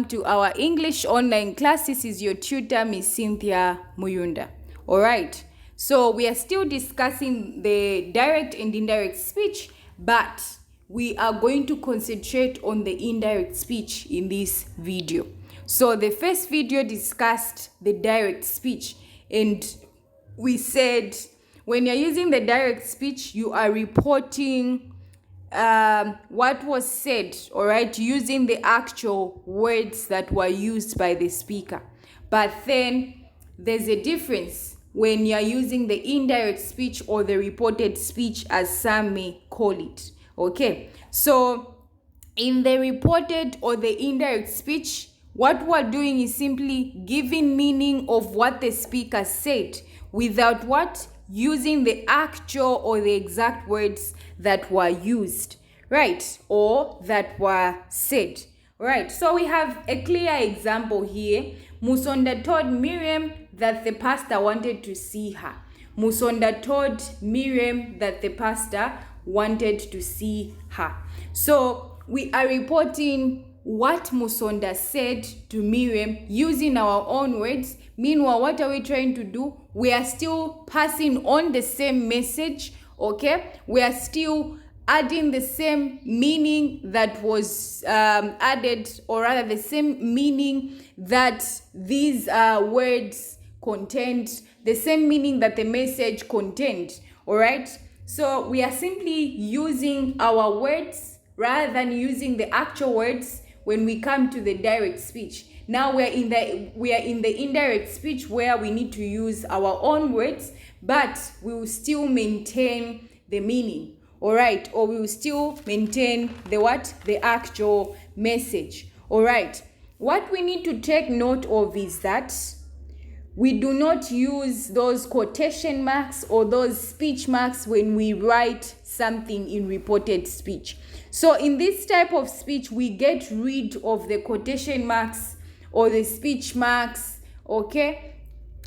to our English online class. This is your tutor, Miss Cynthia Muyunda. All right, so we are still discussing the direct and indirect speech, but we are going to concentrate on the indirect speech in this video. So the first video discussed the direct speech, and we said when you're using the direct speech, you are reporting what was said, all right, using the actual words that were used by the speaker. But then there's a difference when you're using the indirect speech or the reported speech, as some may call it. Okay, so in the reported or the indirect speech, what we're doing is simply giving meaning of what the speaker said without what? Using the actual or the exact words that were used, right? Or that were said, right? So we have a clear example here. Musonda told Miriam that the pastor wanted to see her. Musonda told Miriam that the pastor wanted to see her. So we are reporting what Musonda said to Miriam using our own words. Meanwhile, what are we trying to do? We are still passing on the same message, okay? We are still adding the same meaning that was added, or rather the same meaning that these words contained, the same meaning that the message contained, all right? So we are simply using our words rather than using the actual words when we come to the direct speech. Now we are in the indirect speech where we need to use our own words, but we will still maintain the meaning, all right? Or we will still maintain the what? The actual message, all right? What we need to take note of is that we do not use those quotation marks or those speech marks when we write something in reported speech. So in this type of speech, we get rid of the quotation marks or the speech marks, okay?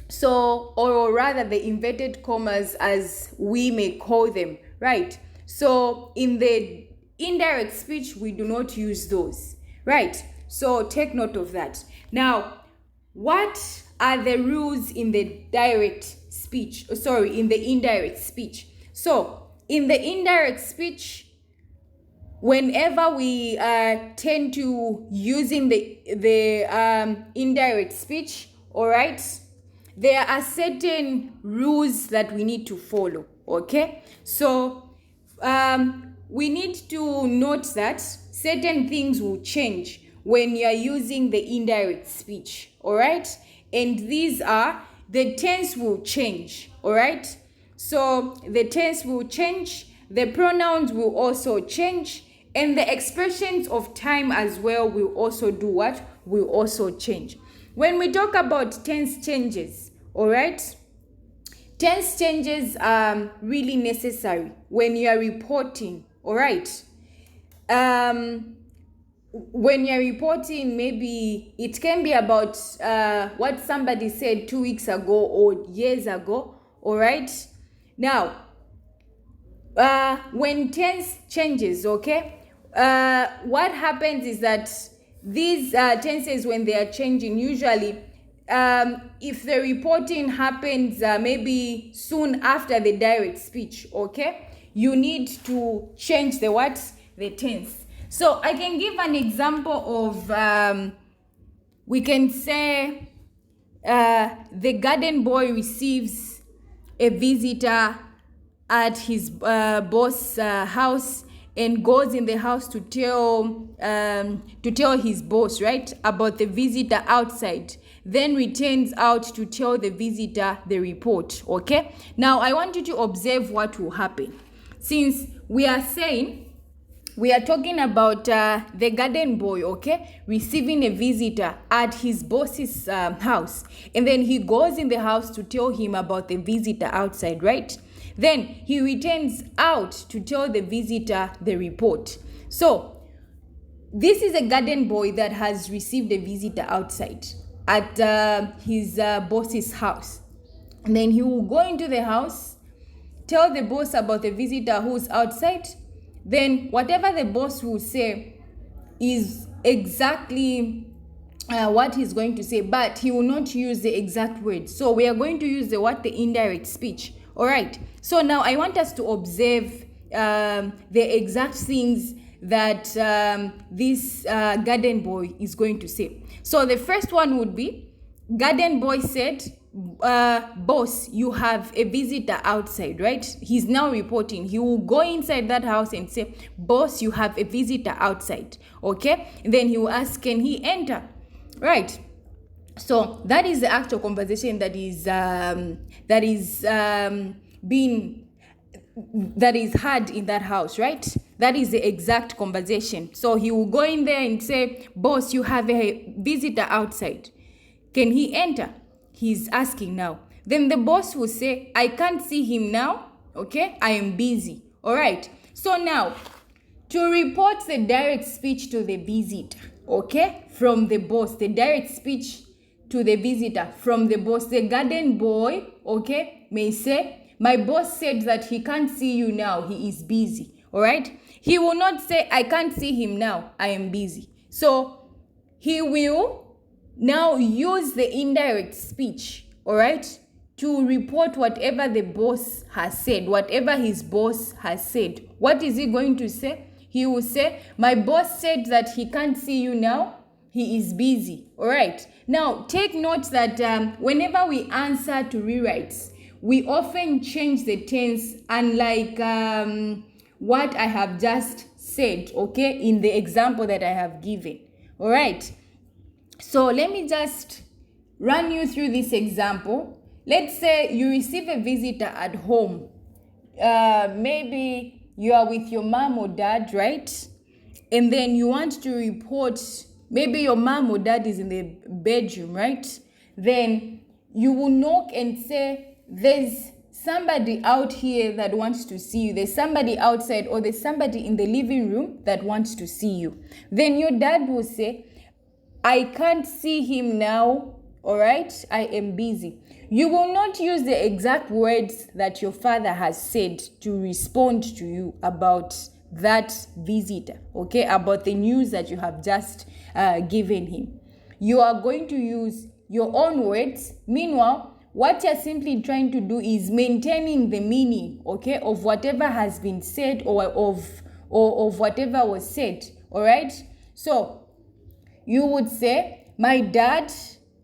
So, or rather the inverted commas, as we may call them, right? So in the indirect speech, we do not use those, right? So take note of that. Now, what are the rules in the direct speech? In the indirect speech. So in the indirect speech, whenever we tend to using the indirect speech, all right, there are certain rules that we need to follow, okay? So we need to note that certain things will change when you are using the indirect speech, all right? And these are, the tense will change, all right? So the tense will change, the pronouns will also change, and the expressions of time as well will also do what? Will also change. When we talk about tense changes, all right? Tense changes are really necessary when you are reporting, all right? When you're reporting, maybe it can be about what somebody said 2 weeks ago or years ago, all right? Now, when tense changes, okay, what happens is that these tenses, when they are changing, usually if the reporting happens maybe soon after the direct speech, okay, you need to change the what? The tense. So I can give an example of, we can say the garden boy receives a visitor at his boss' house and goes in the house to tell his boss, right, about the visitor outside, then returns out to tell the visitor the report, okay? Now I want you to observe what will happen. Since we are talking about the garden boy, okay, receiving a visitor at his boss's house, and then he goes in the house to tell him about the visitor outside, right? Then he returns out to tell the visitor the report. So this is a garden boy that has received a visitor outside at his boss's house. And then he will go into the house, tell the boss about the visitor who's outside. Then whatever the boss will say is exactly what he's going to say, but he will not use the exact words. So we are going to use the indirect speech. All right. So now I want us to observe the exact things that this garden boy is going to say. So the first one would be, garden boy said, boss, you have a visitor outside, right? He's now reporting. He will go inside that house and say, boss, you have a visitor outside. Okay. And then he will ask, can he enter? Right. So that is the actual conversation that is had in that house, right? That is the exact conversation. So he will go in there and say, boss, you have a visitor outside. Can he enter? He's asking now. Then the boss will say, I can't see him now. Okay, I am busy. All right. So now, to report the direct speech to the visitor, okay, from the boss, the direct speech to the visitor from the boss, the garden boy, okay, may say, my boss said that he can't see you now, he is busy. All right. He will not say, I can't see him now, I am busy. So he will now use the indirect speech, all right, to report whatever the boss has said, whatever his boss has said. What is he going to say? He will say, my boss said that he can't see you now, he is busy. All right. Now, take note that whenever we answer to rewrites, we often change the tense, unlike what I have just said, okay, in the example that I have given. All right. So let me just run you through this example. Let's say you receive a visitor at home. Maybe you are with your mom or dad, right? And then you want to report, maybe your mom or dad is in the bedroom, right? Then you will knock and say, there's somebody out here that wants to see you. There's somebody outside, or there's somebody in the living room that wants to see you. Then your dad will say, I can't see him now, all right? I am busy. You will not use the exact words that your father has said to respond to you about that visitor, okay? About the news that you have just given him. You are going to use your own words. Meanwhile, what you're simply trying to do is maintaining the meaning, okay, of whatever has been said, or of whatever was said, all right? So you would say, my dad,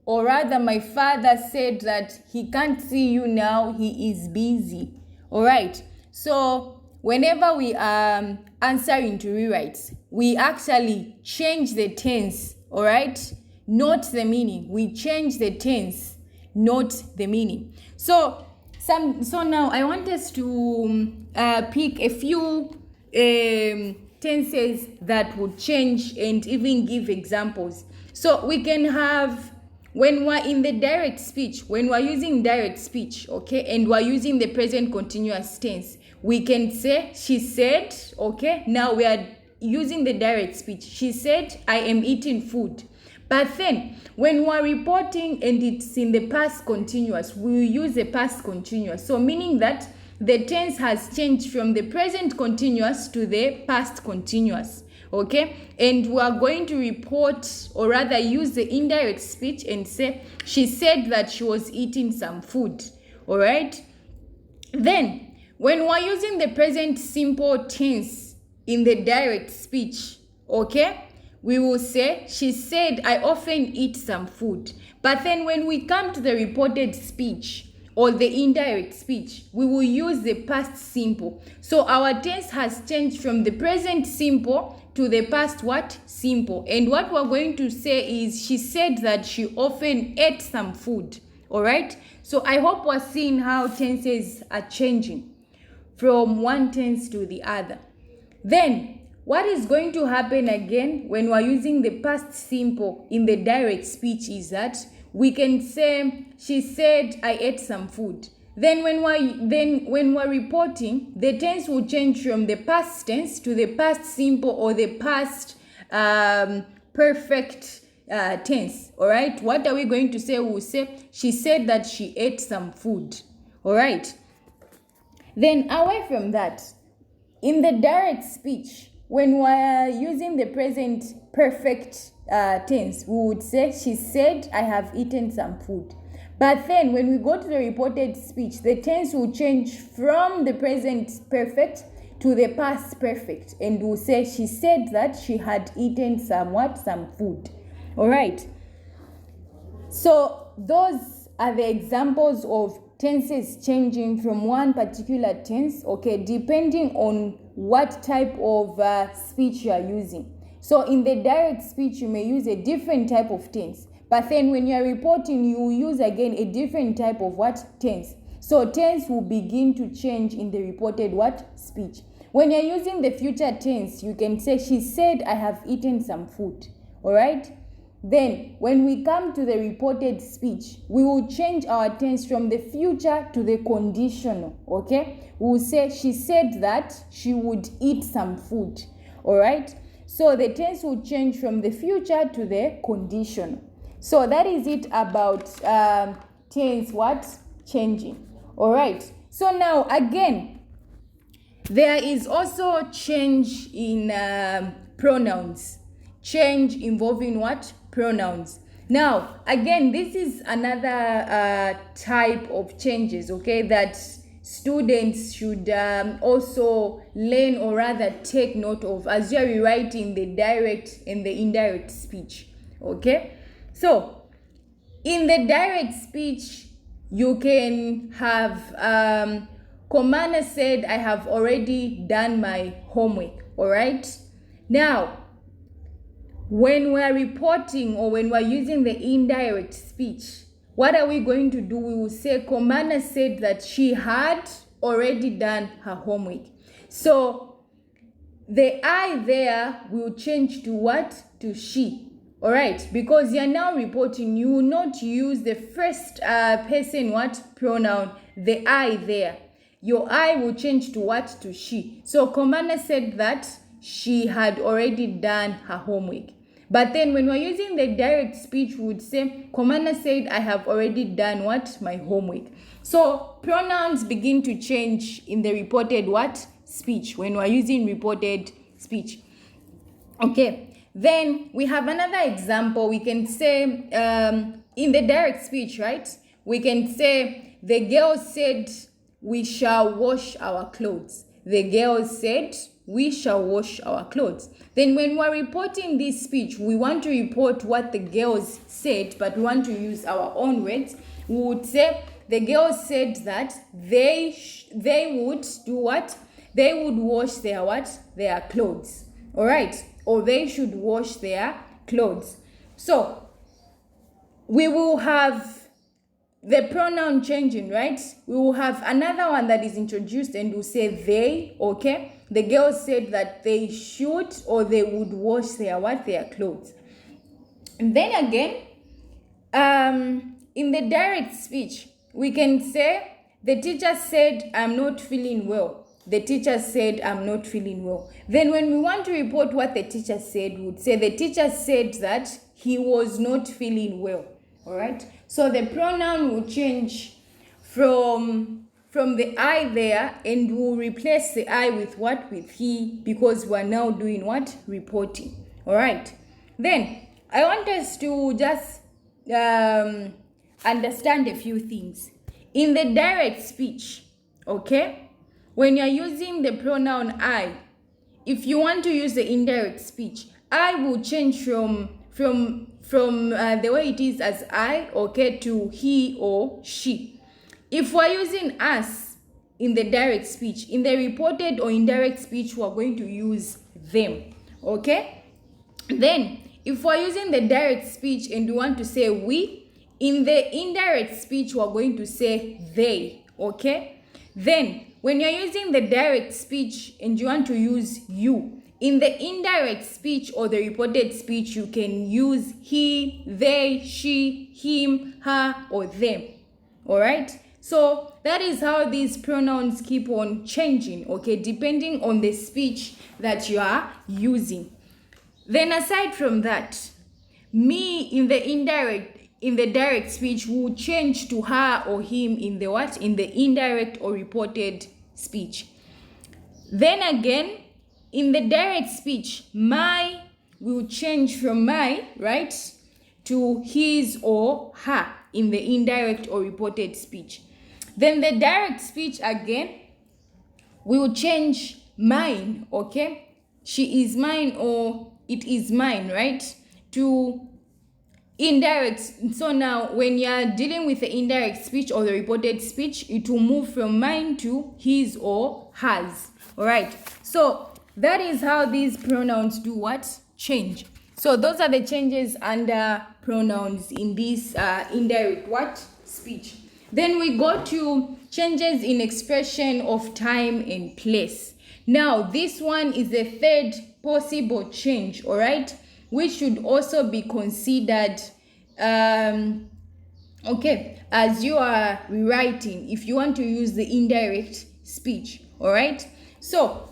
or rather my father, said that he can't see you now, he is busy. All right. So whenever we answer into rewrites, we actually change the tense, all right? Not the meaning. We change the tense, not the meaning. So now I want us to pick a few tenses that would change and even give examples. So we can have, when we're in the direct speech, when we're using direct speech, okay, and we're using the present continuous tense, we can say, she said, okay, now we are using the direct speech. She said, I am eating food. But then, when we're reporting and it's in the past continuous, we will use the past continuous. So meaning that the tense has changed from the present continuous to the past continuous, okay? And we are going to report, or rather use the indirect speech and say, she said that she was eating some food, all right? Then, when we're using the present simple tense in the direct speech, okay, we will say, she said, I often eat some food. But then when we come to the reported speech, or the indirect speech, we will use the past simple. So our tense has changed from the present simple to the past what? Simple. And what we're going to say is, she said that she often ate some food. All right? So I hope we're seeing how tenses are changing from one tense to the other. Then, what is going to happen again when we're using the past simple in the direct speech is that we can say, she said, I ate some food. Then when we're reporting, the tense will change from the past tense to the past simple, or the past perfect tense. All right. What are we going to say? We'll say, she said that she ate some food. All right. Then away from that, in the direct speech, when we're using the present perfect tense, we would say she said I have eaten some food. But then when we go to the reported speech, the tense will change from the present perfect to the past perfect, and we'll say she said that she had eaten some food. All right. So those are the examples of tenses changing from one particular tense, okay, depending on what type of speech you are using. So in the direct speech, you may use a different type of tense. But then when you are reporting, you will use again a different type of tense. So tense will begin to change in the reported speech. When you're using the future tense, you can say, she said, I have eaten some food. All right? Then, when we come to the reported speech, we will change our tense from the future to the conditional. Okay? We will say, she said that she would eat some food. All right? So the tense will change from the future to the conditional. So that is it about tense changing. All right. So now again, there is also change in pronouns. Change involving pronouns. Now again, this is another type of changes, okay, that students should also learn, or rather take note of, as you are rewriting the direct and the indirect speech. Okay. So, in the direct speech, you can have, Komana said, I have already done my homework, all right? Now, when we're reporting or when we're using the indirect speech, what are we going to do? We will say, Komana said that she had already done her homework. So, the I there will change to what? To she. All right, because you're now reporting, you will not use the first person pronoun, the I there. Your I will change to what? To she. So Komana said that she had already done her homework. But then when we're using the direct speech, we would say, Komana said, I have already done my homework. So pronouns begin to change in the reported speech, when we're using reported speech. Okay. Then we have another example. We can say in the direct speech, right? We can say the girl said we shall wash our clothes. The girl said we shall wash our clothes. Then when we're reporting this speech, we want to report what the girls said, but we want to use our own words. We would say the girls said that they would do what? They would wash their clothes. All right. Or they should wash their clothes. So, we will have the pronoun changing, right? We will have another one that is introduced and we'll say they, okay? The girls said that they should or they would wash their clothes. And then again, in the direct speech, we can say, the teacher said, I'm not feeling well. The teacher said, I'm not feeling well. Then when we want to report what the teacher said, we would say the teacher said that he was not feeling well. All right? So the pronoun will change from the I there, and we'll replace the I with what? With he, because we're now doing reporting. All right? Then I want us to just understand a few things. In the direct speech, okay? When you're using the pronoun I, if you want to use the indirect speech, I will change from the way it is as I, okay, to he or she. If we're using us in the direct speech, in the reported or indirect speech, we're going to use them, okay? Then, if we're using the direct speech and we want to say we, in the indirect speech, we're going to say they, okay? Then, when you're using the direct speech and you want to use you, in the indirect speech or the reported speech, you can use he, they, she, him, her, or them. All right? So that is how these pronouns keep on changing, okay, depending on the speech that you are using. Then aside from that, me in the direct speech will change to her or him in the what? In the indirect or reported speech. Then again, in the direct speech, my will change from my, right, to his or her in the indirect or reported speech. Then the direct speech again will change mine, okay? She is mine or it is mine, right? To indirect. So now when you are dealing with the indirect speech or the reported speech, it will move from mine to his or hers. All right. So that is how these pronouns do what? Change. So those are the changes under pronouns in this indirect what? Speech. Then we go to changes in expression of time and place. Now this one is the third possible change, all right, which should also be considered okay, as you are rewriting if you want to use the indirect speech. All right, so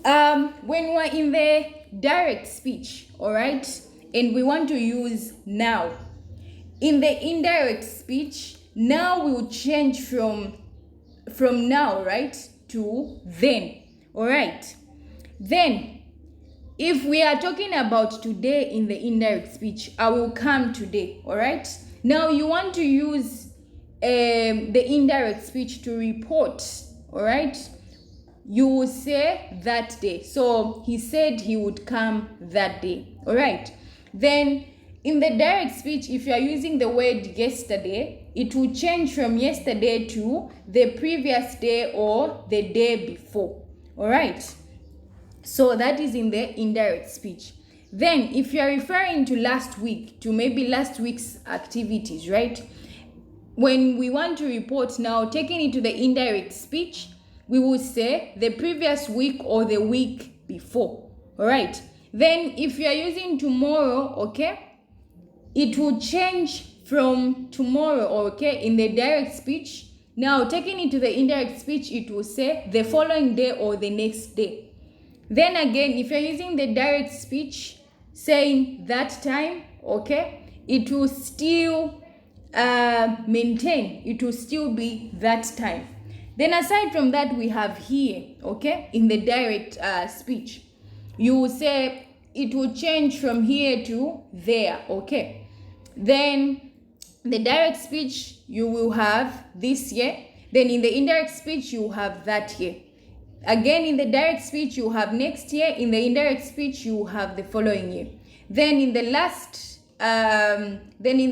when we're in the direct speech, all right, and we want to use now, in the indirect speech, now will change from now, right, to then. All right, then if we are talking about today in the indirect speech, I will come today. All right, now you want to use the indirect speech to report. All right, you will say that day. So he said he would come that day. All right, then in the direct speech, if you are using the word yesterday, it will change from yesterday to the previous day or the day before. All right, so that is in the indirect speech. Then if you are referring to last week, to maybe last week's activities, right, when we want to report now, taking it to the indirect speech, we will say the previous week or the week before. All right, then if you are using tomorrow, okay, it will change from tomorrow, okay, in the direct speech. Now taking it to the indirect speech, it will say the following day or the next day. Then again, if you're using the direct speech saying that time, okay, it will still maintain, it will still be that time. Then aside from that, we have here, okay, in the direct speech, you will say it will change from here to there, okay. Then the direct speech, you will have this year. Then in the indirect speech, you have that year. Again, in the direct speech, you have next year. In the indirect speech, you have the following year. Then in the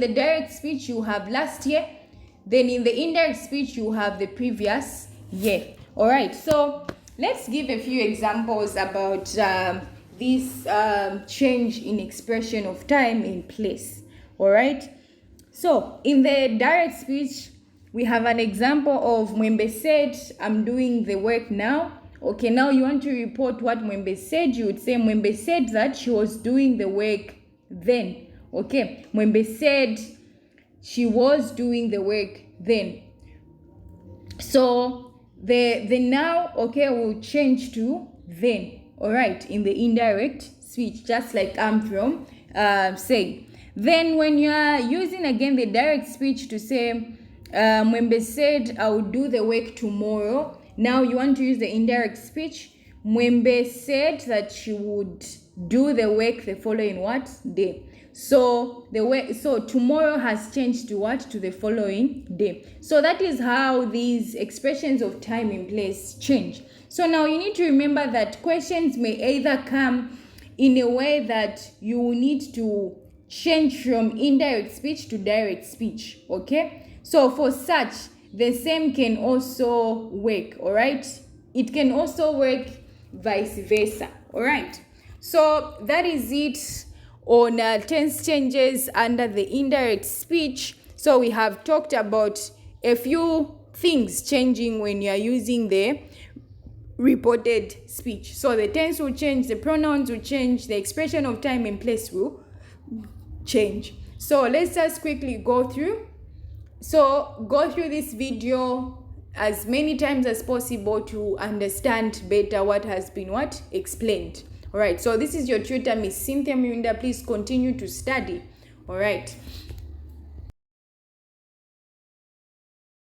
direct speech, you have last year. Then in the indirect speech, you have the previous year. All right, so let's give a few examples about this change in expression of time and place. All right, so in the direct speech, we have an example of Mwembe said, I'm doing the work now. Okay, now you want to report what Mwembe said. You would say Mwembe said that she was doing the work then. Okay, Mwembe said she was doing the work then. So the now, okay, will change to then. All right, in the indirect speech, just like I'm from saying. Then when you are using again the direct speech to say Mwembe said I will do the work tomorrow, now you want to use the indirect speech. Mwembe said that she would do the work the following what day. So tomorrow has changed to what? To the following day. So that is how these expressions of time and place change. So now you need to remember that questions may either come in a way that you will need to change from indirect speech to direct speech, okay? So for such, the same can also work, all right? It can also work vice versa, all right? So that is it on tense changes under the indirect speech. So we have talked about a few things changing when you are using the reported speech. So the tense will change, the pronouns will change, the expression of time and place will change. So let's just quickly go through. So go through this video as many times as possible to understand better what has been explained. All right, so this is your tutor, Miss Cynthia Muyunda. Please continue to study. All right.